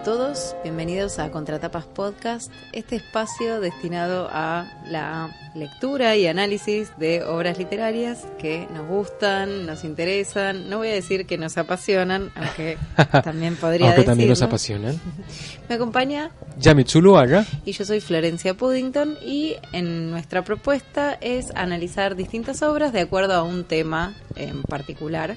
a todos, bienvenidos a Contratapas Podcast, este espacio destinado a la lectura y análisis de obras literarias que nos gustan, nos interesan, no voy a decir que nos apasionan, aunque también podría decirlo. También nos apasionan. Me acompaña Yami Zuluaga. Y yo soy Florencia Puddington, y en nuestra propuesta es analizar distintas obras de acuerdo a un tema en particular.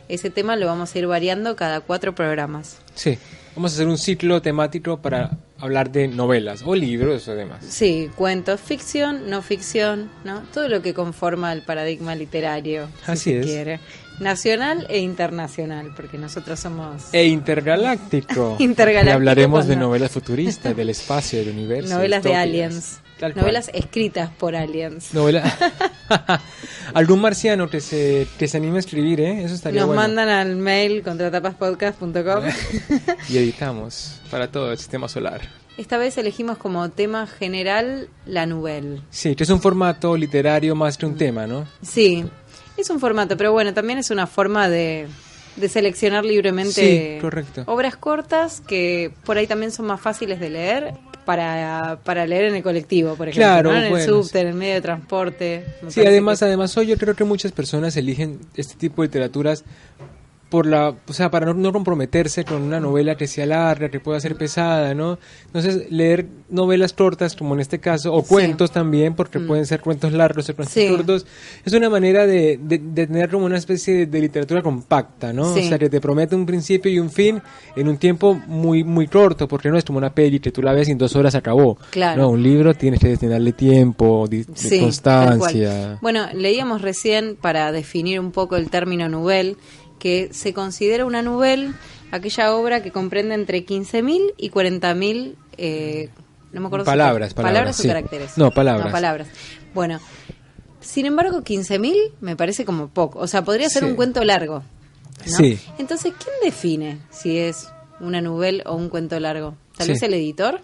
Ese tema lo vamos a ir variando cada 4 programas. Sí, vamos a hacer un ciclo temático para hablar de novelas o libros o demás. Sí, cuentos, ficción, no ficción, ¿no? Todo lo que conforma el paradigma literario, Así si es. se quiere. Nacional e internacional, porque nosotros somos... E intergaláctico. Intergaláctico. Y hablaremos de cuando- novelas futuristas, del espacio, del universo. Novelas de distópicas. aliens. Tal cual. Novelas escritas por aliens. Novela. Algún marciano que se anime a escribir, ¿eh? Eso estaría Nos bueno. mandan al mail contratapaspodcast.com. Y editamos para todo el sistema solar. Esta vez elegimos como tema general la nouvelle. Sí, que es un formato literario más que un tema, ¿no? Sí, es un formato, pero bueno, también es una forma de seleccionar libremente Sí, correcto. obras cortas que por ahí también son más fáciles de leer para leer en el colectivo, por ejemplo, Claro, ¿no? En el bueno, subte, en el medio de transporte. Me Sí, parece además hoy yo creo que muchas personas eligen este tipo de literaturas para no comprometerse con una novela que sea larga, que pueda ser pesada, ¿no? Entonces, leer novelas cortas, como en este caso, o Sí. cuentos también, porque pueden ser cuentos largos o cuentos Sí. cortos, es una manera de tener como una especie de literatura compacta, ¿no? Sí. O sea, que te promete un principio y un fin en un tiempo muy muy corto, porque no es como una peli que tú la ves y en 2 horas acabó. Claro. No, un libro tienes que destinarle tiempo, de Sí, tal constancia. cual. Bueno, leíamos recién, para definir un poco el término nouvelle, que se considera una nouvelle aquella obra que comprende entre 15.000 y 40.000 no me acuerdo Palabras o sí. caracteres. No, palabras. No, palabras. Bueno, sin embargo, 15.000 me parece como poco. O sea, podría ser Sí. un cuento largo, ¿no? Sí. Entonces, ¿quién define si es una nouvelle o un cuento largo? ¿Tal Sí. vez el editor?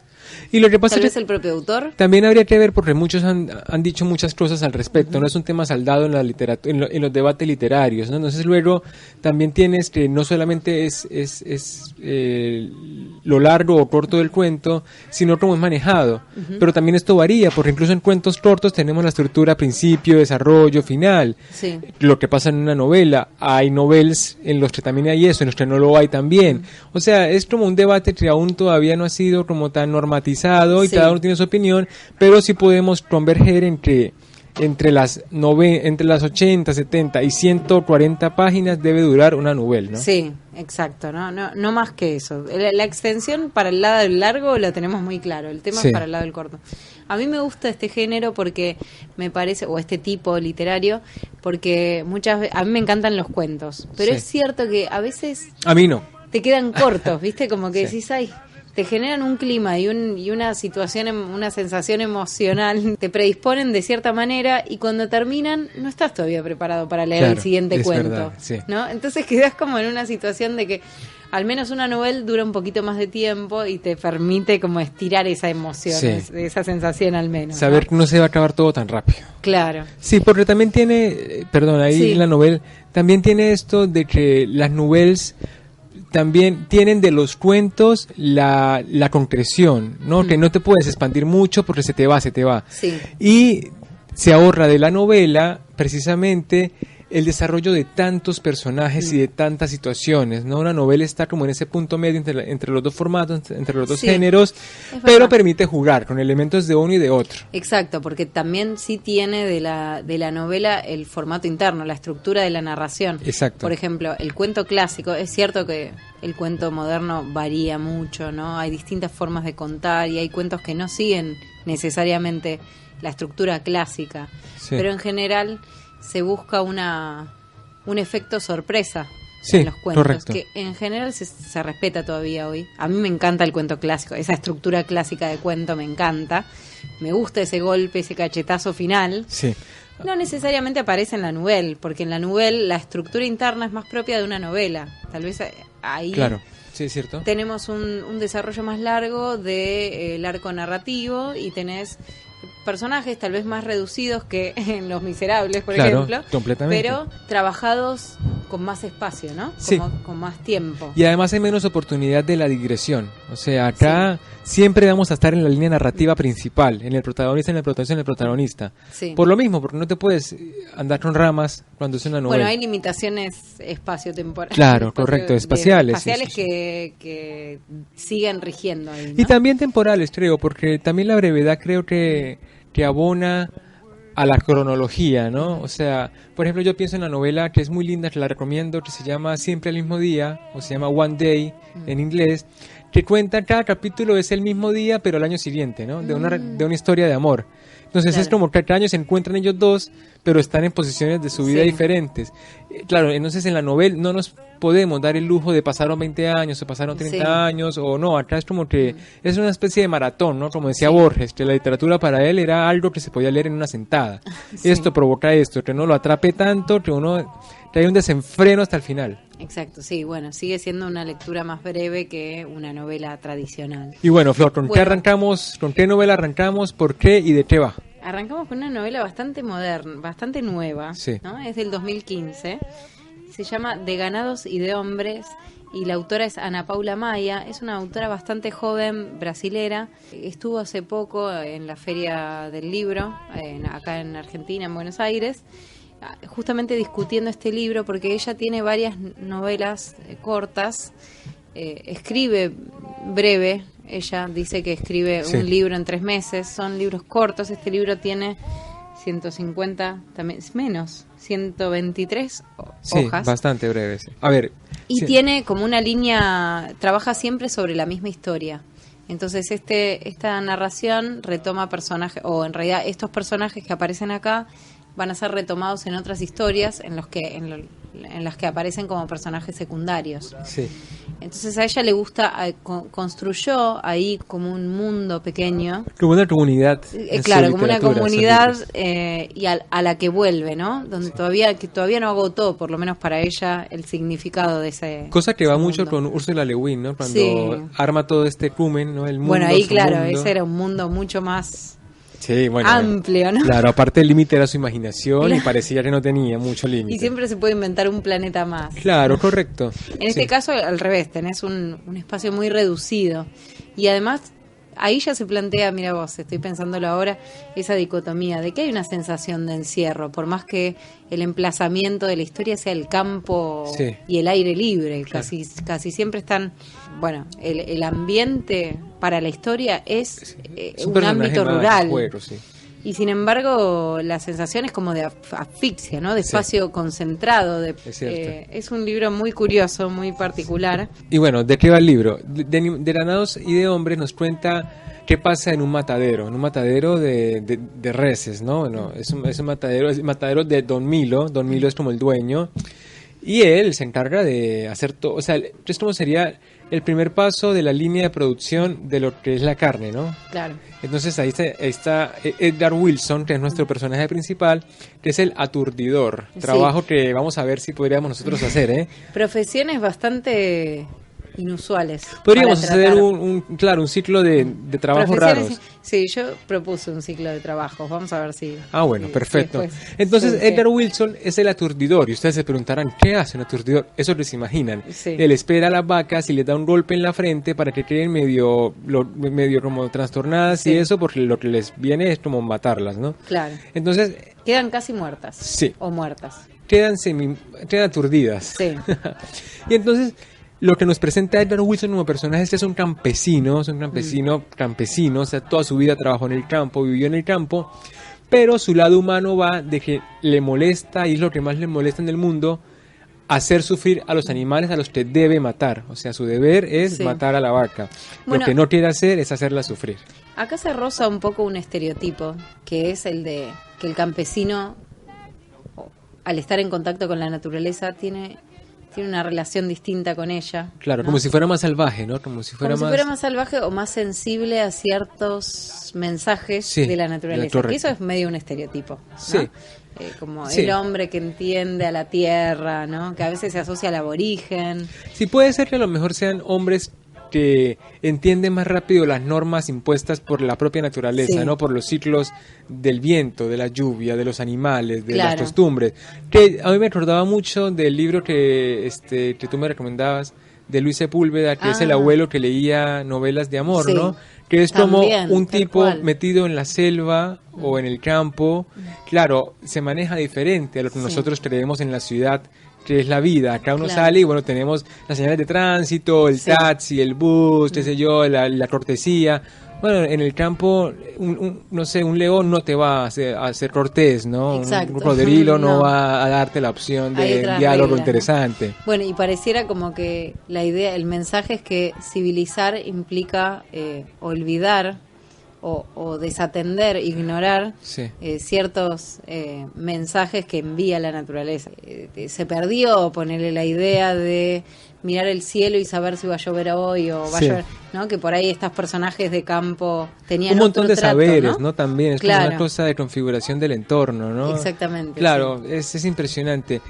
Y lo que pasa ¿Tal es vez que el propio autor? también habría que ver, porque muchos han dicho muchas cosas al respecto, no es un tema saldado en la literatura, en los debates literarios, ¿no? Entonces luego también tienes que no solamente es lo largo o corto del cuento, sino cómo es manejado. Pero también esto varía, porque incluso en cuentos cortos tenemos la estructura principio, desarrollo, final. Sí. Lo que pasa en una novela, hay novelas en los que también hay eso, en los que no lo hay también. O sea, es como un debate que aún todavía no ha sido como tan normatizado y Sí. cada uno tiene su opinión, pero sí podemos converger entre las 80, 70 y 140 páginas debe durar una novela, ¿no? Sí, exacto, no más que eso. La extensión para el lado del largo la tenemos muy claro, el tema Sí. es para el lado del corto. A mí me gusta este género porque me parece, o este tipo literario, porque muchas veces, a mí me encantan los cuentos, pero Sí. es cierto que a veces A mí no. te quedan cortos, ¿viste? Como que Sí. decís, ay, te generan un clima y una situación, una sensación emocional, te predisponen de cierta manera y cuando terminan no estás todavía preparado para leer Claro, el siguiente es cuento, verdad, sí. ¿no? Entonces quedas como en una situación de que al menos una novela dura un poquito más de tiempo y te permite como estirar esa emoción, Sí. esa sensación al menos, ¿no? Saber que no se va a acabar todo tan rápido. Claro. Sí, porque también tiene, ahí Sí. en la novela, también tiene esto de que las novelas también tienen de los cuentos la concreción, ¿no? Que no te puedes expandir mucho porque se te va. Sí. Y se ahorra de la novela precisamente el desarrollo de tantos personajes y de tantas situaciones, ¿no? Una novela está como en ese punto medio entre los dos formatos, entre los dos Sí, géneros, es pero verdad. permite jugar con elementos de uno y de otro. Exacto, porque también sí tiene de la novela el formato interno, la estructura de la narración. Exacto. Por ejemplo, el cuento clásico, es cierto que el cuento moderno varía mucho, ¿no? Hay distintas formas de contar y hay cuentos que no siguen necesariamente la estructura clásica, Sí. pero en general se busca un efecto sorpresa Sí, en los cuentos, correcto. que en general se respeta todavía hoy. A mí me encanta el cuento clásico, esa estructura clásica de cuento me encanta. Me gusta ese golpe, ese cachetazo final. Sí. No necesariamente aparece en la novela, porque en la novela la estructura interna es más propia de una novela. Tal vez ahí Claro, sí, es cierto. tenemos un desarrollo más largo del arco narrativo y tenés personajes tal vez más reducidos que en Los Miserables, por Claro, ejemplo, completamente. pero trabajados con más espacio, ¿no? Sí. Con más tiempo. Y además hay menos oportunidad de la digresión. O sea, acá siempre vamos a estar en la línea narrativa principal, en el protagonista, en el protagonista. Sí. Por lo mismo, porque no te puedes andar con ramas cuando es una novela. Bueno, hay limitaciones espaciotemporales. Claro, correcto, espaciales. Espaciales Sí. que siguen rigiendo ahí, ¿no? Y también temporales, creo, porque también la brevedad creo que abona a la cronología, ¿no? O sea, por ejemplo, yo pienso en la novela que es muy linda, que la recomiendo, que se llama Siempre el mismo día, o se llama One Day en inglés, que cuenta, cada capítulo es el mismo día, pero el año siguiente, ¿no? De una historia de amor. Entonces Claro. es como que cada año se encuentran ellos dos, pero están en posiciones de su vida Sí. diferentes. Claro, entonces en la novela no nos podemos dar el lujo de pasaron 20 años o pasaron 30 Sí. años o no, acá es como que es una especie de maratón, ¿no? Como decía Sí. Borges, que la literatura para él era algo que se podía leer en una sentada. Sí. Esto provoca esto, que no lo atrape tanto, que hay un desenfreno hasta el final. Exacto, sí, bueno, sigue siendo una lectura más breve que una novela tradicional. Y bueno, Flor, ¿con qué Bueno. arrancamos? ¿Con qué novela arrancamos? ¿Por qué y de qué va? Arrancamos con una novela bastante moderna, bastante nueva, Sí. ¿no? Es del 2015. Se llama De ganados y de hombres y la autora es Ana Paula Maia. Es una autora bastante joven, brasilera. Estuvo hace poco en la Feria del Libro, acá en Argentina, en Buenos Aires, justamente discutiendo este libro porque ella tiene varias novelas cortas, escribe breve. Ella dice que escribe Sí. un libro en 3 meses, son libros cortos. Este libro tiene 150, también menos, 123 Sí, hojas. bastante breve. Sí. A ver. Y sí. tiene como una línea, trabaja siempre sobre la misma historia. Entonces esta narración retoma personajes, o en realidad estos personajes que aparecen acá van a ser retomados en otras historias en las que aparecen como personajes secundarios. Sí. Entonces a ella le gusta, construyó ahí como un mundo pequeño. Como una comunidad. en su Claro, como una literatura, sus comunidad libros. y a la que vuelve, ¿no? Donde todavía no agotó, por lo menos para ella, el significado de ese Cosa que ese va mucho mundo. con Ursula Le Guin, ¿no? Cuando Sí. arma todo este cumen, ¿no? El mundo, Bueno, ahí su claro, mundo. ese era un mundo mucho más Sí, bueno, amplio, ¿no? Claro, aparte el límite era su imaginación y Claro. parecía que no tenía mucho límite. Y siempre se puede inventar un planeta más. Claro, correcto. En este Sí. caso, al revés, tenés un espacio muy reducido. Y además, ahí ya se plantea, mira vos, estoy pensándolo ahora, esa dicotomía de que hay una sensación de encierro, por más que el emplazamiento de la historia sea el campo Sí. y el aire libre. Claro. Casi siempre están, bueno, el ambiente para la historia es Es un personaje ámbito más rural. juego, sí. Y sin embargo, la sensación es como de asfixia, ¿no? De Sí. espacio concentrado. Es cierto. Es un libro muy curioso, muy particular. Y bueno, ¿de qué va el libro? De Granados y de Hombres nos cuenta qué pasa en un matadero de reses, ¿no? Bueno, es un matadero, es el matadero de Don Milo. Don Milo es como el dueño. Y él se encarga de hacer todo, o sea, esto como sería el primer paso de la línea de producción de lo que es la carne, ¿no? Claro. Entonces ahí está Edgar Wilson, que es nuestro personaje principal, que es el aturdidor. Sí. Trabajo que vamos a ver si podríamos nosotros hacer, ¿eh? Profesiones bastante inusuales. Podríamos para hacer tratar. un ciclo de trabajos Profesiones- raros. Sí, yo propuse un ciclo de trabajos. Vamos a ver si. Ah, bueno, si perfecto. después Entonces, surge. Edgar Wilson es el aturdidor. Y ustedes se preguntarán, ¿qué hace un aturdidor? Eso les imaginan. Sí. Él espera a las vacas y les da un golpe en la frente para que queden medio como trastornadas Sí. y eso, porque lo que les viene es como matarlas, ¿no? Claro. Entonces, Quedan casi muertas. Sí. O muertas. quedan aturdidas. Sí. Y entonces, lo que nos presenta Edgar Wilson como personaje es un campesino, campesino, o sea, toda su vida trabajó en el campo, vivió en el campo, pero su lado humano va de que le molesta, y es lo que más le molesta en el mundo, hacer sufrir a los animales a los que debe matar. O sea, su deber es Sí. matar a la vaca. Bueno. Lo que no quiere hacer es hacerla sufrir. Acá se roza un poco un estereotipo, que es el de que el campesino, al estar en contacto con la naturaleza, tiene una relación distinta con ella. Claro, ¿no? como si fuera más salvaje, ¿no? Como si fuera Como si más... fuera más salvaje o más sensible a ciertos mensajes Sí, de la naturaleza. correcto. Y eso es medio un estereotipo, ¿no? Sí. Como Sí. el hombre que entiende a la tierra, ¿no? Que a veces se asocia al aborigen. Sí, puede ser que a lo mejor sean hombres que entiende más rápido las normas impuestas por la propia naturaleza, Sí. ¿no? Por los ciclos del viento, de la lluvia, de los animales, de Claro. las costumbres. Que a mí me acordaba mucho del libro que tú me recomendabas, de Luis Sepúlveda, que es el abuelo que leía novelas de amor, Sí. ¿no? Que es También, como un tal tipo cual. metido en la selva o en el campo. Claro, se maneja diferente a lo que Sí. nosotros creemos en la ciudad, que es la vida. Acá uno Claro. sale y bueno, tenemos las señales de tránsito, el Sí. taxi, el bus, qué sé yo, la cortesía. Bueno, en el campo, no sé, un león no te va a hacer cortés, ¿no? Exacto. Un cocodrilo no No. va a darte la opción Hay de otras un diálogo reglas, ¿no? interesante. Bueno, y pareciera como que la idea, el mensaje es que civilizar implica olvidar o desatender, ignorar Sí. ciertos mensajes que envía la naturaleza. Se perdió ponerle la idea de mirar el cielo y saber si va a llover hoy o va a Sí. llover, ¿no? Que por ahí estos personajes de campo tenían Un montón otro de trato, saberes, ¿no? También es como Claro. una cosa de configuración del entorno, ¿no? Exactamente, Claro, es impresionante.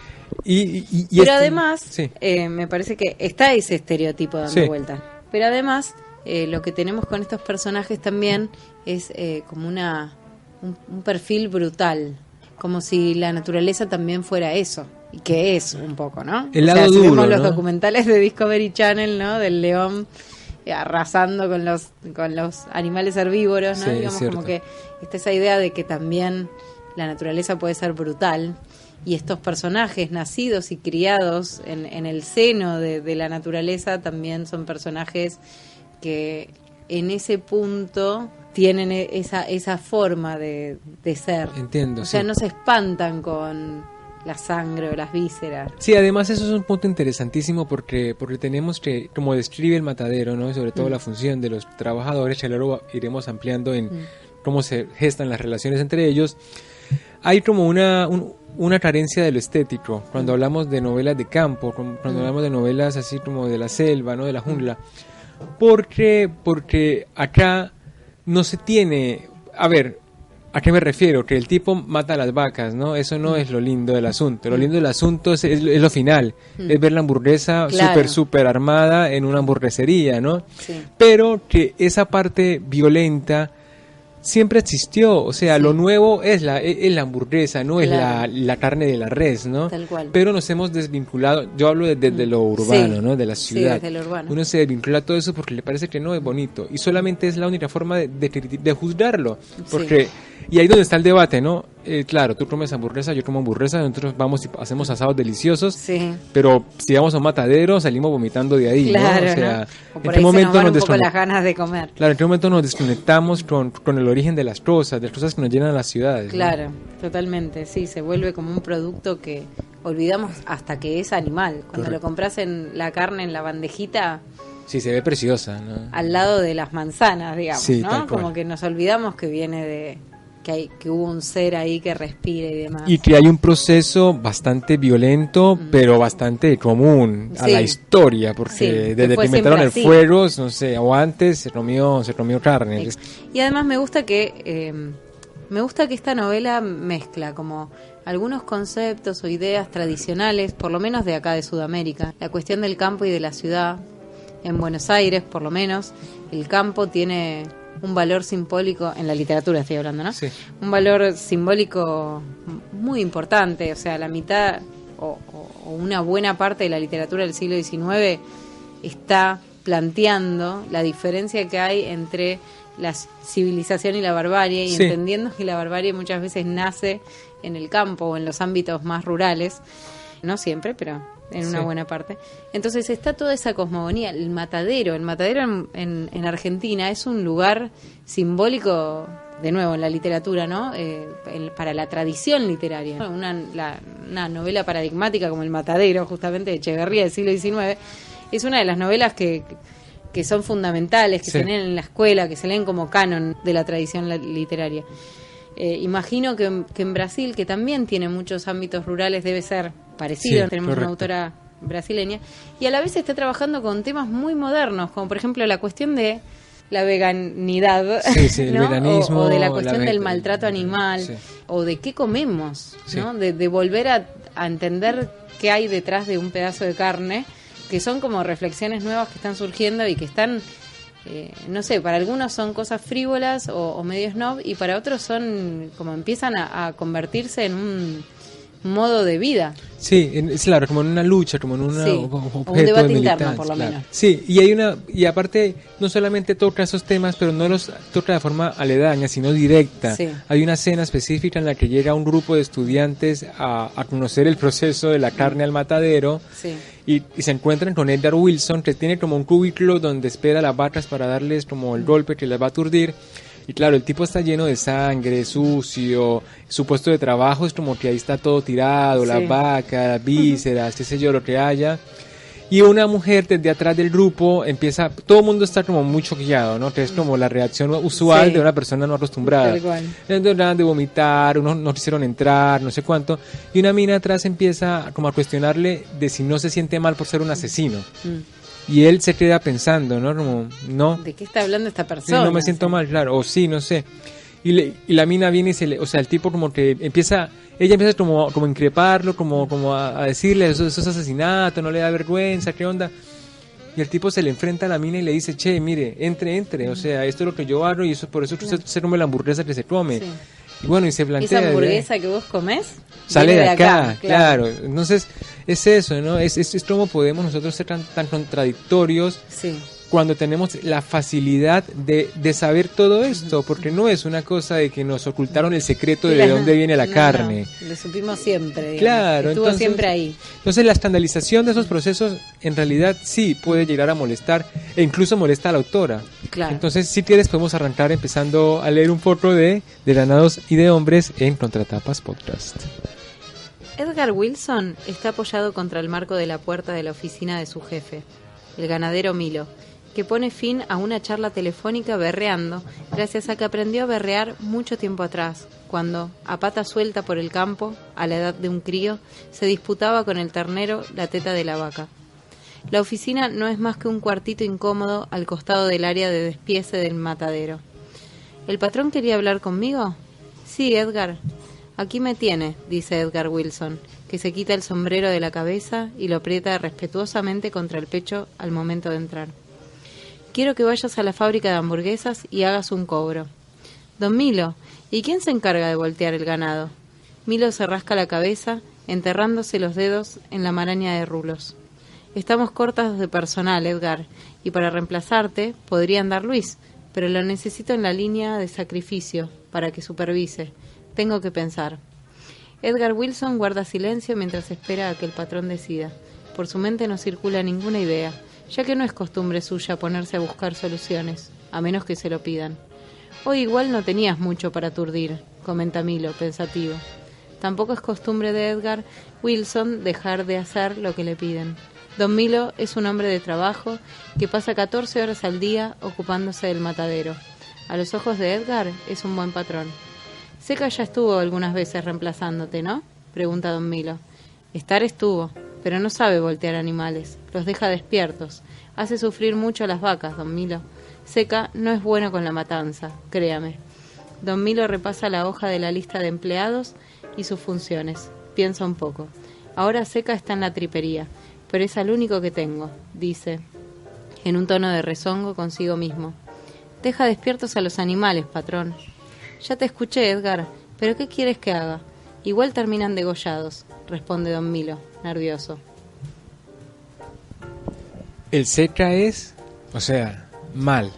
Y Pero además, sí. me parece que está ese estereotipo dando Sí. vuelta. Pero además, lo que tenemos con estos personajes también es como un perfil brutal, como si la naturaleza también fuera eso, y que es un poco, ¿no? El O sea, lado si duro, vemos los ¿no? documentales de Discovery Channel, ¿no? Del león arrasando con los animales herbívoros, ¿no? Sí, es Digamos cierto. como que está esa idea de que también la naturaleza puede ser brutal y estos personajes nacidos y criados en el seno de la naturaleza también son personajes que en ese punto tienen esa forma de ser. Entiendo, O sea, sí. no se espantan con la sangre o las vísceras. Sí, además eso es un punto interesantísimo porque tenemos que, como describe el matadero, ¿no? Y sobre todo la función de los trabajadores, que luego iremos ampliando en cómo se gestan las relaciones entre ellos, hay como una carencia de lo estético cuando hablamos de novelas de campo, cuando hablamos de novelas así como de la selva, ¿no? De la jungla, porque acá no se tiene, a ver, ¿a qué me refiero? Que el tipo mata a las vacas, ¿no? Eso no es lo lindo del asunto. Lo lindo del asunto es lo final. Es ver la hamburguesa Claro. súper armada en una hamburguesería, ¿no? Sí. Pero que esa parte violenta siempre existió. O sea, Sí. lo nuevo es la hamburguesa, no Claro. es la carne de la res, ¿no? Tal cual. Pero nos hemos desvinculado. Yo hablo desde lo urbano, Sí. ¿no? De la Sí, ciudad. desde lo urbano. Uno se desvincula todo eso porque le parece que no es bonito. Y solamente es la única forma de juzgarlo. Porque, y ahí donde está el debate, ¿no? Claro, tú comes hamburguesa, yo como hamburguesa, nosotros vamos y hacemos asados deliciosos, Sí. pero si vamos a un matadero salimos vomitando de ahí, Claro, ¿no? O sea, ¿no? O ¿en por qué ahí se nos momento van nos un poco las desconectamos? ganas de comer. Claro, ¿en qué momento nos desconectamos con el origen de las cosas que nos llenan las ciudades? ¿no? Claro, totalmente, sí, se vuelve como un producto que olvidamos hasta que es animal. Cuando Correcto. lo compras en la carne en la bandejita Sí, se ve preciosa, ¿no? al lado de las manzanas, digamos, Sí, ¿no? tal cual. Como que nos olvidamos que viene de que hubo un ser ahí que respira y demás. Y que hay un proceso bastante violento, pero bastante común a Sí. la historia, porque Sí, que desde fue que inventaron el siempre así. fuego, no sé, o antes se comió carne. Y además me gusta que esta novela mezcla como algunos conceptos o ideas tradicionales, por lo menos de acá de Sudamérica. La cuestión del campo y de la ciudad. En Buenos Aires, por lo menos, el campo tiene un valor simbólico, en la literatura estoy hablando, ¿no? Sí. Un valor simbólico muy importante, o sea, la mitad o una buena parte de la literatura del siglo XIX está planteando la diferencia que hay entre la civilización y la barbarie, y Sí. entendiendo que la barbarie muchas veces nace en el campo o en los ámbitos más rurales, no siempre, pero en una Sí. buena parte. Entonces está toda esa cosmogonía, el matadero en Argentina es un lugar simbólico, de nuevo, en la literatura, ¿no? Para la tradición literaria. Una novela paradigmática como El Matadero, justamente de Echeverría del siglo XIX, es una de las novelas que son fundamentales, que Sí. se leen en la escuela, que se leen como canon de la tradición literaria. Imagino que en Brasil, que también tiene muchos ámbitos rurales, debe ser parecido. Sí, Tenemos correcto. una autora brasileña y a la vez está trabajando con temas muy modernos, como por ejemplo la cuestión de la veganidad, Sí, sí, el ¿no? veganismo, o de la la cuestión del maltrato animal, sí. o de qué comemos, Sí. ¿no? De volver a entender qué hay detrás de un pedazo de carne que son como reflexiones nuevas que están surgiendo y que están, no sé, para algunos son cosas frívolas o medio snob, y para otros son como empiezan a convertirse en un modo de vida. Sí, es claro, como en una lucha, como en una Sí, objeto o un debate de interno, militancia, por lo claro. menos. Sí, y aparte no solamente toca esos temas, pero no los toca de forma aledaña, sino directa. Sí. Hay una escena específica en la que llega un grupo de estudiantes a conocer el proceso de la carne al matadero. Sí. Y se encuentran con Edgar Wilson, que tiene como un cubículo donde espera a las vacas para darles como el golpe que les va a aturdir. Y claro, el tipo está lleno de sangre, sucio, su puesto de trabajo es como que ahí está todo tirado, Sí. las vacas, las vísceras, qué sé yo, lo que haya. Y una mujer desde atrás del grupo empieza, todo el mundo está como muy choqueado, ¿no? Que es como la reacción usual Sí. de una persona no acostumbrada. Tal cual. Entonces, de vomitar, unos no quisieron entrar, no sé cuánto. Y una mina atrás empieza como a cuestionarle de si no se siente mal por ser un asesino. Y él se queda pensando, ¿no? Como, no, ¿De qué está hablando esta sí, persona? no me siento mal, claro, o sí, no sé. Y la mina viene y o sea, el tipo como que ella empieza como a increparlo, como a decirle, eso es asesinato, no le da vergüenza, ¿qué onda? Y el tipo se le enfrenta a la mina y le dice, che, mire, entre, o sea, esto es lo que yo hago y eso por eso usted se come la hamburguesa que se come. Sí. Y bueno, y se plantea... ¿Esa hamburguesa que vos comés? Sale viene de acá, claro. Entonces, es eso, ¿no? Es como podemos nosotros ser tan contradictorios Sí. cuando tenemos la facilidad de saber todo esto, porque no es una cosa de que nos ocultaron el secreto de dónde viene la carne. No, lo supimos siempre, digamos. Claro, Estuvo entonces, siempre ahí. Entonces la estandarización de esos procesos en realidad sí puede llegar a molestar e incluso molesta a la autora. Claro. Entonces si quieres podemos arrancar empezando a leer un poco de Granados y de Hombres en Contratapas Podcast. Edgar Wilson está apoyado contra el marco de la puerta de la oficina de su jefe, el ganadero Milo, que pone fin a una charla telefónica berreando, gracias a que aprendió a berrear mucho tiempo atrás, cuando, a pata suelta por el campo, a la edad de un crío, se disputaba con el ternero la teta de la vaca. La oficina no es más que un cuartito incómodo al costado del área de despiece del matadero. ¿El patrón quería hablar conmigo? Sí, Edgar. Aquí me tiene, dice Edgar Wilson, que se quita el sombrero de la cabeza y lo aprieta respetuosamente contra el pecho al momento de entrar. Quiero que vayas a la fábrica de hamburguesas y hagas un cobro. Don Milo, ¿y quién se encarga de voltear el ganado? Milo se rasca la cabeza, enterrándose los dedos en la maraña de rulos. Estamos cortas de personal, Edgar, y para reemplazarte podría andar Luis, pero lo necesito en la línea de sacrificio para que supervise. Tengo que pensar. Edgar Wilson guarda silencio mientras espera a que el patrón decida. Por su mente no circula ninguna idea, ya que no es costumbre suya ponerse a buscar soluciones, a menos que se lo pidan. Hoy igual no tenías mucho para aturdir, comenta Milo, pensativo. Tampoco es costumbre de Edgar Wilson dejar de hacer lo que le piden. Don Milo es un hombre de trabajo que pasa 14 horas al día ocupándose del matadero. A los ojos de Edgar es un buen patrón. Seca ya estuvo algunas veces reemplazándote, ¿no? Pregunta don Milo. Estar estuvo, pero no sabe voltear animales. Los deja despiertos. Hace sufrir mucho a las vacas, don Milo. Seca no es bueno con la matanza, créame. Don Milo repasa la hoja de la lista de empleados y sus funciones. Piensa un poco. Ahora Seca está en la tripería, pero es al único que tengo, dice, en un tono de rezongo consigo mismo. Deja despiertos a los animales, patrón. Ya te escuché, Edgar, pero ¿qué quieres que haga? Igual terminan degollados, responde don Milo, nervioso. El Seca es, o sea, mal.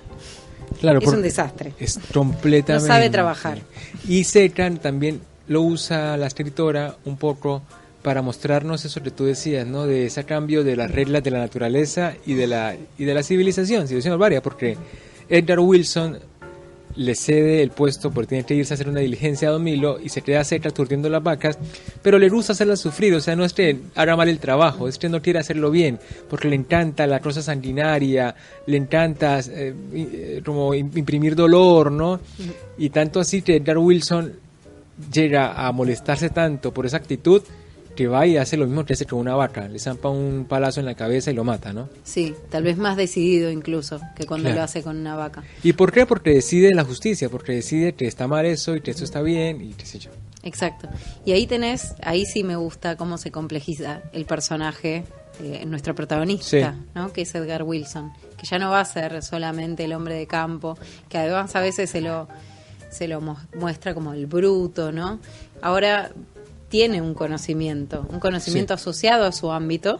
Claro, Es un desastre. Es completamente. No sabe trabajar. Y Seca también lo usa la escritora un poco para mostrarnos eso que tú decías, ¿no? De ese cambio de las reglas de la naturaleza y de la civilización varias, porque Edgar Wilson le cede el puesto porque tiene que irse a hacer una diligencia a don Milo y se queda Seca aturdiendo las vacas, pero le gusta hacerlas sufrir, o sea, no es que haga mal el trabajo, es que no quiere hacerlo bien, porque le encanta la cosa sanguinaria, le encanta como imprimir dolor, ¿no? Y tanto así que Edgar Wilson llega a molestarse tanto por esa actitud que va y hace lo mismo que hace con una vaca, le zampa un palazo en la cabeza y lo mata, ¿no? Sí, tal vez más decidido incluso que cuando Claro. lo hace con una vaca. ¿Y por qué? Porque decide la justicia, porque decide que está mal eso y que eso está bien y qué sé yo. Exacto. Y ahí sí me gusta cómo se complejiza el personaje nuestro protagonista, ¿no? Que es Edgar Wilson, que ya no va a ser solamente el hombre de campo, que además a veces se lo muestra como el bruto, ¿no? Ahora tiene un conocimiento asociado a su ámbito,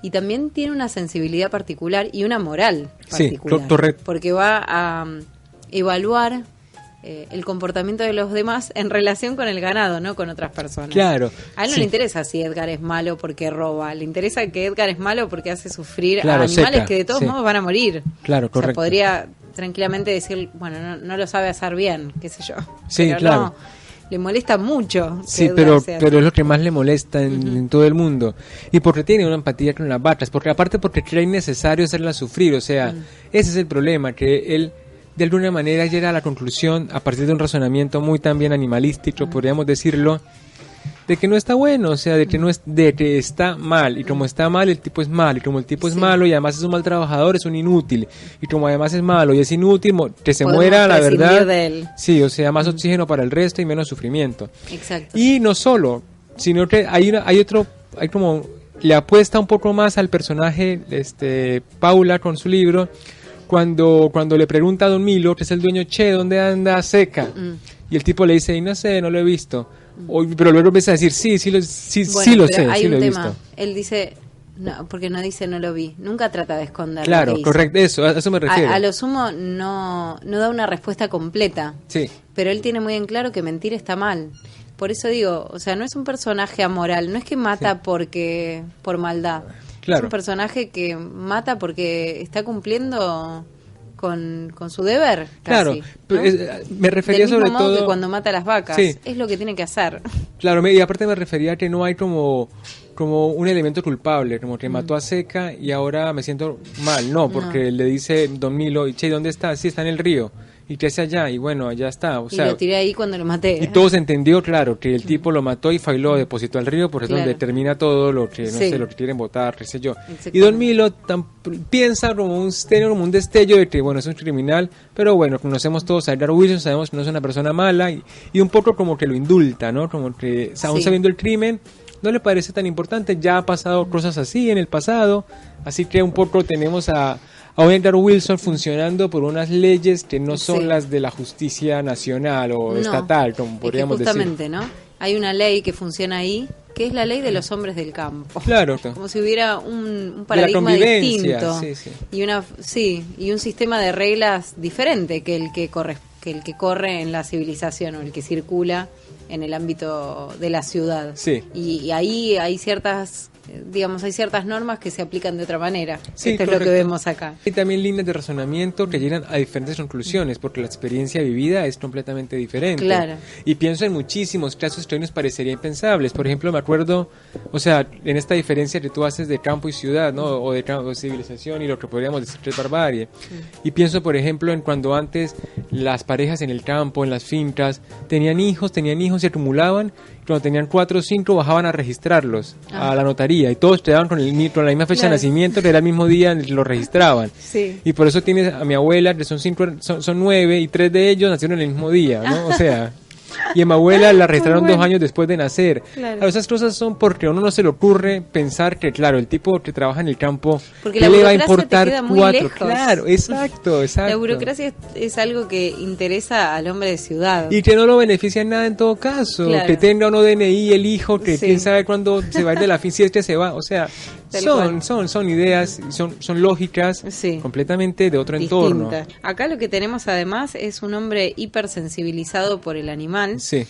y también tiene una sensibilidad particular y una moral particular, correcto. porque va a evaluar el comportamiento de los demás en relación con el ganado, no con otras personas. Claro. A él no le interesa si Edgar es malo porque roba, le interesa que Edgar es malo porque hace sufrir claro, a animales seca, que de todos modos van a morir. Claro, correcto. O sea, podría tranquilamente decir, bueno, no lo sabe hacer bien, qué sé yo. Sí, pero claro. no, le molesta mucho. Sí, pero es lo que más le molesta en todo el mundo. Y porque tiene una empatía con las vacas, porque cree necesario hacerlas sufrir, o sea, ese es el problema, que él de alguna manera llega a la conclusión, a partir de un razonamiento muy también animalístico, podríamos decirlo, de que no está bueno, o sea, de que está mal, y como está mal, el tipo es mal, y como el tipo es malo y además es un mal trabajador, es un inútil, y como además es malo y es inútil, que se muera, la verdad, de él. Sí, o sea, más oxígeno para el resto y menos sufrimiento. Exacto. Y no solo, sino que hay como, le apuesta un poco más al personaje, Paula, con su libro, cuando le pregunta a Don Milo, que es el dueño, che, ¿dónde anda Seca? Y el tipo le dice, no sé, no lo he visto. Pero luego empieza a decir, sí lo sé, hay sí un lo he tema. visto. Él dice, no, porque no dice no lo vi. Nunca trata de esconder Claro, lo que hizo. correcto, a eso me refiero. A lo sumo no da una respuesta completa. Sí. Pero él tiene muy en claro que mentir está mal. Por eso digo, o sea, no es un personaje amoral, no es que mata por maldad. Claro. Es un personaje que mata porque está cumpliendo con su deber. Casi, claro, ¿no? Me refería Del mismo sobre modo todo que cuando mata a las vacas, sí. Es lo que tiene que hacer. Claro, y aparte me refería a que no hay como un elemento culpable, como que mató a Seca y ahora me siento mal. No, porque le dice Don Milo, che, ¿dónde está? Sí, está en el río. ¿Y qué hace allá? Y bueno, allá está. O sea, lo tiré ahí cuando lo maté. Y todo se entendió, claro, que el tipo lo mató y fue y lo depositó al río, porque es donde termina todo lo que, no sé, lo que quieren votar, qué sé yo. Y Don Milo piensa como un destello de que, bueno, es un criminal, pero bueno, conocemos todos a Edgar Wilson, sabemos que no es una persona mala, y un poco como que lo indulta, ¿no? Como que, aún sabiendo el crimen, no le parece tan importante, ya ha pasado cosas así en el pasado, así que un poco tenemos a Edgar Wilson funcionando por unas leyes que no son las de la justicia nacional o estatal, como podríamos decir. Justamente, ¿no? Hay una ley que funciona ahí, que es la ley de los hombres del campo. Claro. Como si hubiera un paradigma distinto. Y un sistema de reglas diferente que el que corre en la civilización o el que circula en el ámbito de la ciudad. Sí. Y ahí hay ciertas normas que se aplican de otra manera. Sí, Esto es lo que vemos acá. Hay también líneas de razonamiento que llegan a diferentes conclusiones, porque la experiencia vivida es completamente diferente. Claro. Y pienso en muchísimos casos que hoy nos parecería impensables. Por ejemplo, me acuerdo, o sea, en esta diferencia que tú haces de campo y ciudad, ¿no? O de civilización y lo que podríamos decir que es barbarie. Y pienso, por ejemplo, en cuando antes las parejas en el campo, en las fincas, tenían hijos, se acumulaban, y cuando tenían 4 o 5 bajaban a registrarlos a la notaría, y todos quedaban con la misma fecha de nacimiento, que era el mismo día en el que lo registraban. Sí. Y por eso tienes a mi abuela, que son 9, y 3 de ellos nacieron el mismo día, ¿no? O sea, y a mi abuela la registraron 2 años después de nacer. Claro. Esas cosas son porque a uno no se le ocurre pensar que, claro, el tipo que trabaja en el campo, porque ¿qué la le va a burocracia importar te queda muy 4? lejos. Claro, exacto. La burocracia es algo que interesa al hombre de ciudad. Y que no lo beneficia en nada en todo caso. Claro. Que tenga uno DNI, el hijo, que quién sabe cuándo se va a ir de la fin, si es que se va. O sea, son ideas, son lógicas completamente de otro entorno. Acá lo que tenemos además es un hombre hipersensibilizado por el animal. Sí.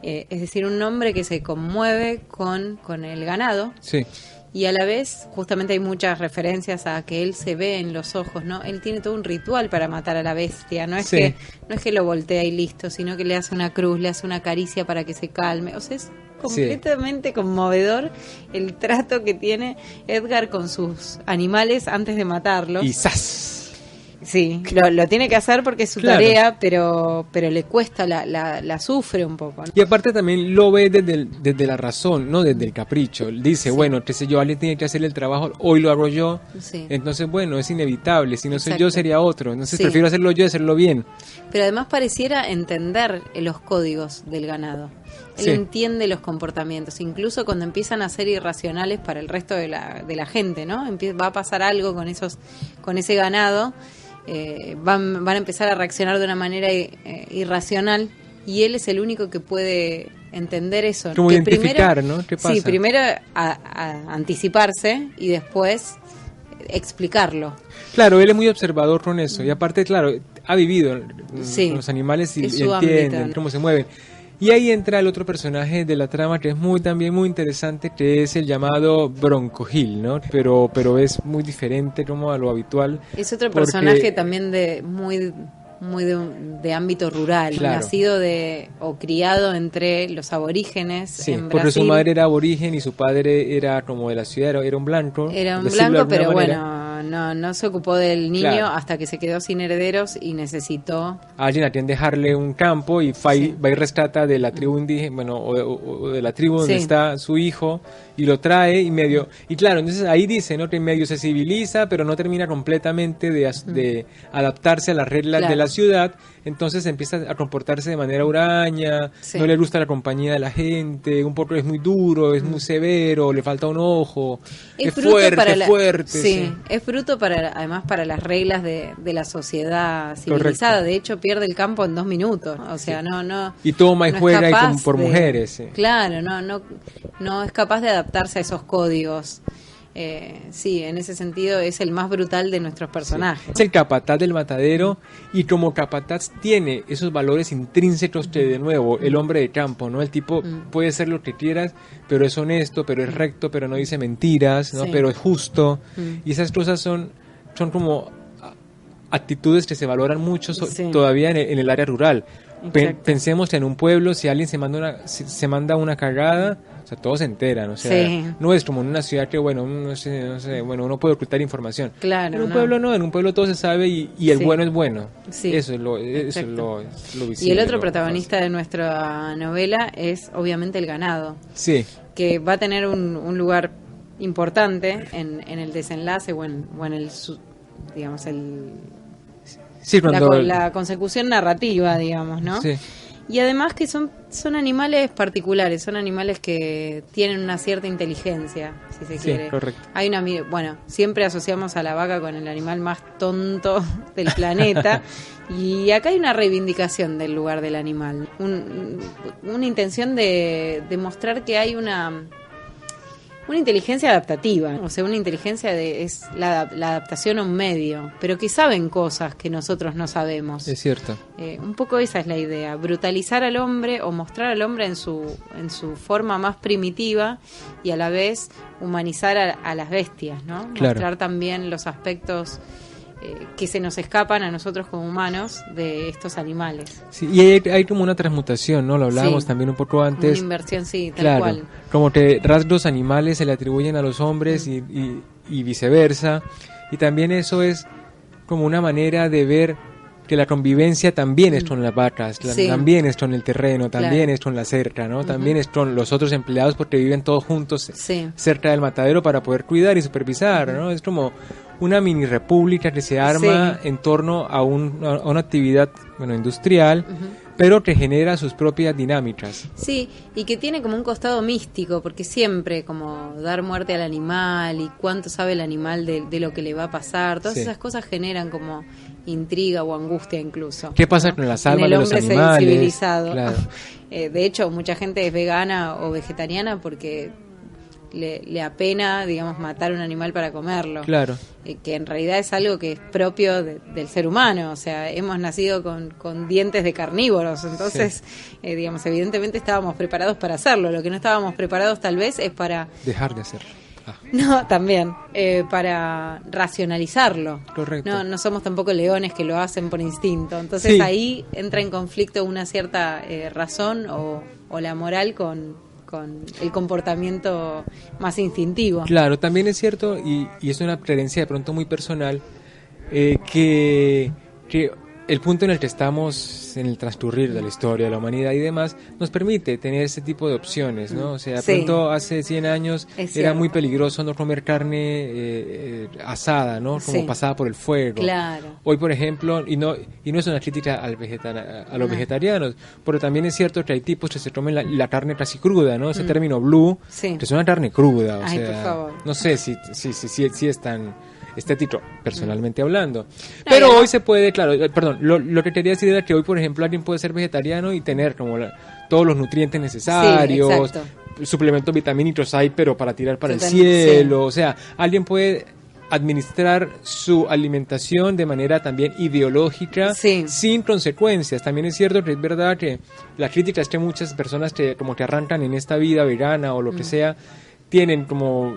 Es decir, un hombre que se conmueve con el ganado. Sí. Y a la vez, justamente hay muchas referencias a que él se ve en los ojos, ¿no? Él tiene todo un ritual para matar a la bestia. No es que lo voltea y listo, sino que le hace una cruz, le hace una caricia para que se calme. O sea, es completamente conmovedor el trato que tiene Edgar con sus animales antes de matarlos. Y ¡zas! Sí, lo tiene que hacer porque es su tarea, pero le cuesta, la sufre un poco, ¿no? Y aparte también lo ve desde la razón, no desde el capricho. Dice, bueno, qué sé yo, alguien tiene que hacer el trabajo, hoy lo hago yo. Sí. Entonces, bueno, es inevitable. Si no soy yo, sería otro. Entonces prefiero hacerlo yo y hacerlo bien. Pero además pareciera entender los códigos del ganado. Él Sí. entiende los comportamientos, incluso cuando empiezan a ser irracionales para el resto de la gente, ¿no? Va a pasar algo con ese ganado, van a empezar a reaccionar de una manera irracional, y él es el único que puede entender eso. Como que identificar, primero, ¿no? ¿Qué pasa? Sí, primero a anticiparse y después explicarlo. Claro, él es muy observador con eso, y aparte, claro, ha vivido Sí, con los animales y es su entiende ámbito, ¿no? cómo se mueven. Y ahí entra el otro personaje de la trama que es también muy interesante, que es el llamado Bronco Hill, ¿no? Pero es muy diferente como a lo habitual. Es otro porque- personaje también muy de ámbito rural, Claro. nacido o criado entre los aborígenes Sí, en porque su Brasil. madre era aborigen y su padre era como de la ciudad, era un blanco. Era un por decirlo de blanco, alguna pero manera. bueno, no se ocupó del niño Claro. hasta que se quedó sin herederos y necesitó... Alguien a quien dejarle un campo y Sí. va y rescata de la tribu indígena, bueno, o de la tribu donde Sí. está su hijo y lo trae y claro, entonces ahí dice, ¿no? Que medio se civiliza, pero no termina completamente de adaptarse a las reglas Claro. de la ciudad, entonces empieza a comportarse de manera huraña, Sí. no le gusta la compañía de la gente, un poco es muy duro, es muy severo, le falta un ojo, es fruto fuerte, fuerte. Sí, es fruto además para las reglas de la sociedad civilizada. Correcto. De hecho, pierde el campo en 2 minutos. O sea, no Y toma y no es juega y capaz por de- mujeres. Sí. Claro, no es capaz de adaptarse a esos códigos. Sí, en ese sentido es el más brutal de nuestros personajes. Es el capataz del matadero y como capataz tiene esos valores intrínsecos que de nuevo el hombre de campo, ¿no? El tipo puede ser lo que quieras, pero es honesto, pero es recto, pero no dice mentiras, ¿no? Sí. Pero es justo y esas cosas son como actitudes que se valoran mucho Sí. todavía en el área rural. Exacto. Pensemos que en un pueblo si alguien se manda una cagada, o sea, todos se enteran, o sea, Sí. no es como en una ciudad que, bueno, no sé, bueno, uno puede ocultar información. Claro, En un no. pueblo no, en un pueblo todo se sabe y el Sí. bueno es bueno. Sí. Eso es lo Exacto. visible. Y el otro lo protagonista de nuestra novela es obviamente el ganado, fácil. Sí, que va a tener un lugar importante en el desenlace o en el digamos sí, cuando... la consecución narrativa, digamos, ¿no? Sí. Y además que son animales particulares, son animales que tienen una cierta inteligencia, si se Sí, quiere. correcto. Bueno, siempre asociamos a la vaca con el animal más tonto del planeta, y acá hay una reivindicación del lugar del animal, una intención de mostrar que hay una inteligencia adaptativa, o sea, una inteligencia es la adaptación a un medio, pero que saben cosas que nosotros no sabemos. Es cierto. Un poco esa es la idea, brutalizar al hombre o mostrar al hombre en su forma más primitiva y a la vez humanizar a las bestias, ¿no? Claro. Mostrar también los aspectos que se nos escapan a nosotros como humanos de estos animales. Sí, y hay como una transmutación, ¿no? Lo hablábamos Sí. también un poco Una antes. inversión, sí, tal Claro, cual. como que rasgos animales se le atribuyen a los hombres y viceversa. Y también eso es como una manera de ver que la convivencia también es con las vacas, Sí. también es con el terreno, también Claro. es con la cerca, ¿no? También es con los otros empleados porque viven todos juntos Sí. cerca del matadero para poder cuidar y supervisar, ¿no? Es como una mini república que se arma Sí. en torno a una actividad, bueno, industrial, pero que genera sus propias dinámicas. Sí, y que tiene como un costado místico, porque siempre como dar muerte al animal y cuánto sabe el animal de lo que le va a pasar, todas Sí. esas cosas generan como intriga o angustia incluso. ¿Qué pasa ¿no? con las En almas el de los hombre animales? civilizado. Claro. De hecho, mucha gente es vegana o vegetariana porque le apena, digamos, matar un animal para comerlo. Claro. Que en realidad es algo que es propio del ser humano, o sea, hemos nacido con dientes de carnívoros, entonces, digamos, evidentemente estábamos preparados para hacerlo, lo que no estábamos preparados tal vez es para, Dejar de hacerlo. Ah, no, también, para racionalizarlo. correcto. No somos tampoco leones que lo hacen por instinto, entonces Sí. ahí entra en conflicto una cierta razón o la moral con el comportamiento más instintivo. Claro, también es cierto, y es una creencia de pronto muy personal, que el punto en el que estamos en el transcurrir de la historia de la humanidad y demás nos permite tener ese tipo de opciones, ¿no? O sea, de pronto hace 100 años era muy peligroso no comer carne asada, ¿no? Como pasada por el fuego. Claro. Hoy, por ejemplo, y no es una crítica a los vegetarianos, pero también es cierto que hay tipos que se comen la carne casi cruda, ¿no? Ese término blue, que es una carne cruda, o sea, por favor. no sé si es tan estético, personalmente hablando. Pero hoy se puede, claro, perdón, lo que quería decir era que hoy, por ejemplo, alguien puede ser vegetariano y tener como todos los nutrientes necesarios, suplementos vitamínicos hay, pero para tirar para el cielo, o sea, alguien puede administrar su alimentación de manera también ideológica, sin consecuencias. También es cierto que es verdad que la crítica es que muchas personas que como que arrancan en esta vida vegana o lo que sea, tienen como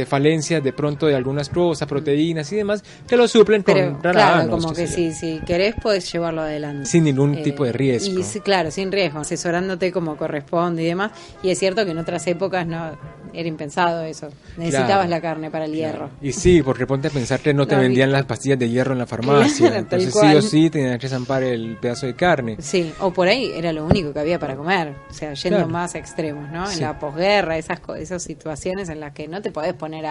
falencias de pronto de algunas cosas, proteínas y demás, que lo suplen con granos. Claro, como que si querés podés llevarlo adelante. Sin ningún tipo de riesgo. Y claro, sin riesgo, asesorándote como corresponde y demás. Y es cierto que en otras épocas no era impensado eso. Necesitabas la carne para el hierro. Y sí, porque ponte a pensar que no te vendían las pastillas de hierro en la farmacia. Claro, entonces sí o sí tenías que zampar el pedazo de carne. Sí, o por ahí era lo único que había para comer. O sea, yendo más a extremos, ¿no? En la posguerra, esas situaciones en las que no te podés poner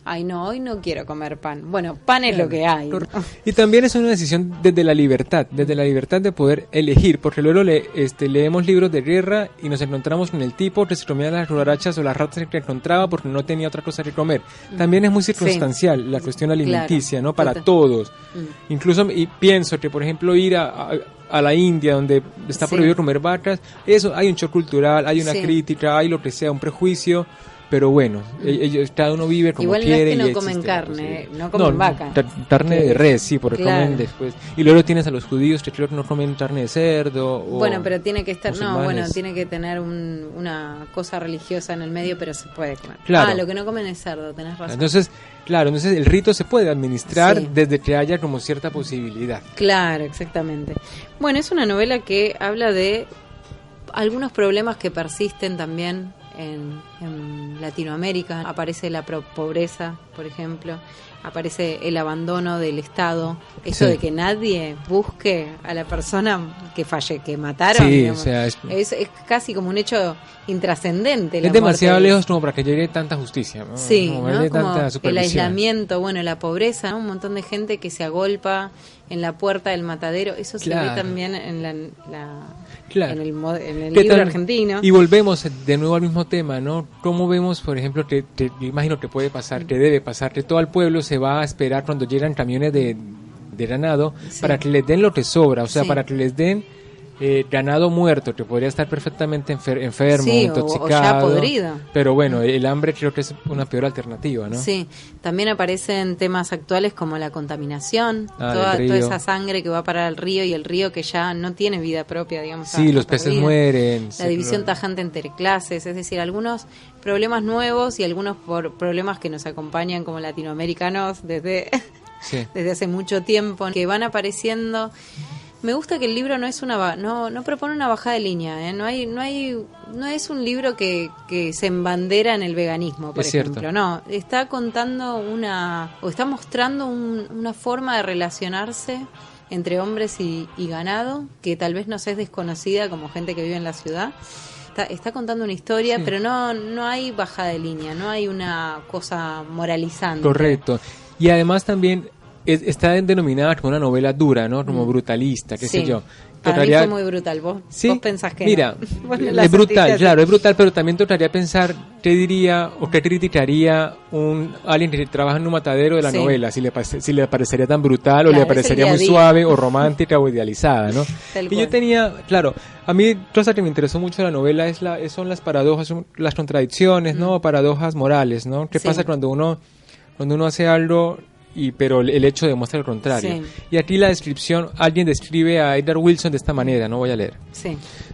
ay no, hoy no quiero comer pan. Bueno, pan es lo que hay, ¿no? Y también es una decisión desde la libertad de poder elegir, porque luego leemos libros de guerra y nos encontramos con el tipo que se comía las cucarachas o las ratas que encontraba porque no tenía otra cosa que comer. También es muy circunstancial la cuestión alimenticia, ¿no? Para todos. Incluso, y pienso que, por ejemplo, ir a la India, donde está prohibido comer vacas, eso, hay un shock cultural, hay una crítica, hay lo que sea, un prejuicio, pero bueno, cada uno vive como quiere. Igual no es que no comen carne, no comen vaca. Carne de res, sí, porque comen después. Y luego tienes a los judíos que creo que no comen carne de cerdo. Bueno, pero tiene que estar, tiene que tener una cosa religiosa en el medio, pero se puede comer. Claro. Lo que no comen es cerdo, tenés razón. Entonces el rito se puede administrar desde que haya como cierta posibilidad. Claro, exactamente. Bueno, es una novela que habla de algunos problemas que persisten también en Latinoamérica. Aparece la pobreza, por ejemplo, aparece el abandono del Estado, eso de que nadie busque a la persona que mataron, digamos. O sea, es casi como un hecho intrascendente. Es demasiado lejos como para que llegue tanta justicia, ¿no? Sí, como tanta el aislamiento, la pobreza, ¿no? Un montón de gente que se agolpa en la puerta del matadero, eso se ve también en en el libro argentino. Y volvemos de nuevo al mismo tema, ¿no? ¿Cómo vemos, por ejemplo, que imagino que puede pasar, que debe pasar, que todo el pueblo se va a esperar cuando llegan camiones de ganado para que les den lo que sobra, o sea, para que les den ganado muerto, que podría estar perfectamente enfermo, intoxicado. O ya podrido. Pero bueno, el hambre creo que es una peor alternativa, ¿no? Sí, también aparecen temas actuales como la contaminación, toda esa sangre que va para el río y el río que ya no tiene vida propia, digamos. Sí, los peces mueren. La división tajante entre clases, es decir, algunos problemas nuevos y algunos problemas que nos acompañan como latinoamericanos desde hace mucho tiempo, que van apareciendo. Me gusta que el libro no es no propone una bajada de línea, ¿eh? No es un libro que se embandera en el veganismo, por ejemplo. Cierto. No, está contando está mostrando una forma de relacionarse entre hombres y ganado que tal vez nos es desconocida como gente que vive en la ciudad. Está contando una historia, pero no hay bajada de línea, no hay una cosa moralizante. Correcto. Y además también está denominada como una novela dura, ¿no? Como brutalista, qué sé yo. Para mí fue muy brutal. ¿Vos pensás que mira, es brutal, claro, es brutal, pero también tocaría pensar qué diría o qué criticaría alguien que trabaja en un matadero de la novela, si le parecería tan brutal o le parecería muy suave o romántica o idealizada, ¿no? Y yo tenía, a mí cosa que me interesó mucho de la novela son las paradojas, las contradicciones, ¿no? Paradojas morales, ¿no? ¿Qué pasa cuando uno hace algo pero el hecho demuestra lo contrario? Y aquí la descripción, alguien describe a Edgar Wilson de esta manera, no voy a leer.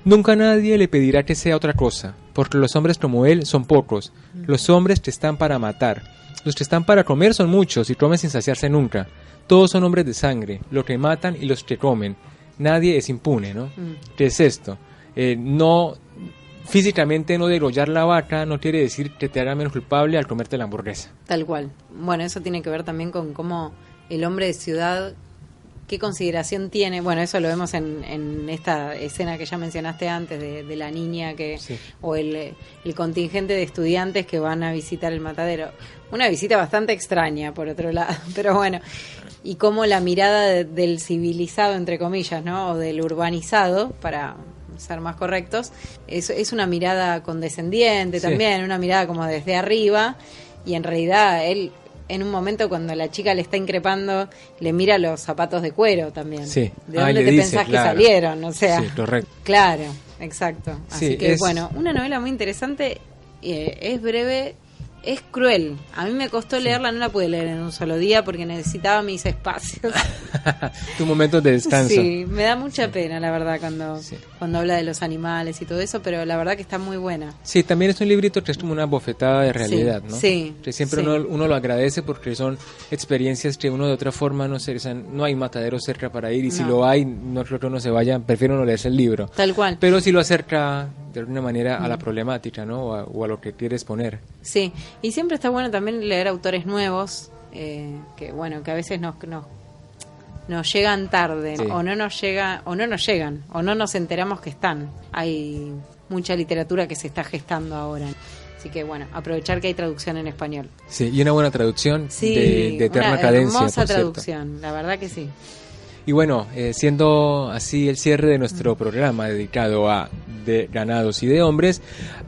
Nunca nadie le pedirá que sea otra cosa, porque los hombres como él son pocos. Los hombres que están para matar. Los que están para comer son muchos y comen sin saciarse nunca. Todos son hombres de sangre, los que matan y los que comen. Nadie es impune, ¿no? ¿Qué es esto? Físicamente no degollar la vaca no quiere decir que te haga menos culpable al comerte la hamburguesa. Tal cual. Bueno, eso tiene que ver también con cómo el hombre de ciudad qué consideración tiene. Bueno, eso lo vemos en esta escena que ya mencionaste antes de la niña o el contingente de estudiantes que van a visitar el matadero. Una visita bastante extraña, por otro lado, pero bueno. Y cómo la mirada del civilizado, entre comillas, ¿no? O del urbanizado, para ser más correctos, es una mirada condescendiente también, una mirada como desde arriba, y en realidad él, en un momento cuando la chica le está increpando, le mira los zapatos de cuero también. Sí. ¿De dónde te pensás que salieron? O sea, sí, correcto. Claro, exacto. Así que es... bueno, una novela muy interesante, es breve, es cruel. A mí me costó leerla, no la pude leer en un solo día porque necesitaba mis espacios. Tu momento de descanso. Sí, me da mucha pena, la verdad, cuando habla de los animales y todo eso, pero la verdad que está muy buena. Sí, también es un librito que es como una bofetada de realidad, ¿no? Sí. Que siempre uno lo agradece porque son experiencias que uno de otra forma no sé, o sea, no hay matadero cerca para ir, y si lo hay, no creo que uno se vaya, prefiero no leerse el libro. Tal cual. Pero si lo acerca de alguna manera a la problemática, ¿no? O a lo que quieres poner. Sí, y siempre está bueno también leer autores nuevos, que bueno, que a veces nos llegan tarde, o no nos llegan, o no nos enteramos que están. Hay mucha literatura que se está gestando ahora. Así que bueno, aprovechar que hay traducción en español. Sí, y una buena traducción de eterna una cadencia. Hermosa traducción, la verdad que sí. Y bueno, siendo así el cierre de nuestro programa dedicado a de ganados y de hombres,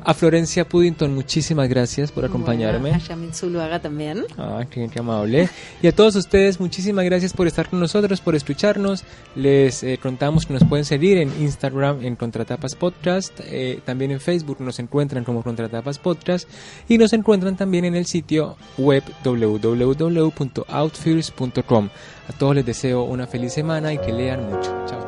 a Florencia Puddington, muchísimas gracias por acompañarme. Bueno, a Yamil Zuluaga también. Qué amable. Y a todos ustedes, muchísimas gracias por estar con nosotros, por escucharnos. Les contamos que nos pueden seguir en Instagram en Contratapas Podcast, también en Facebook nos encuentran como Contratapas Podcast, y nos encuentran también en el sitio web www.outfears.com. A todos les deseo una feliz semana y que lean mucho. Chao.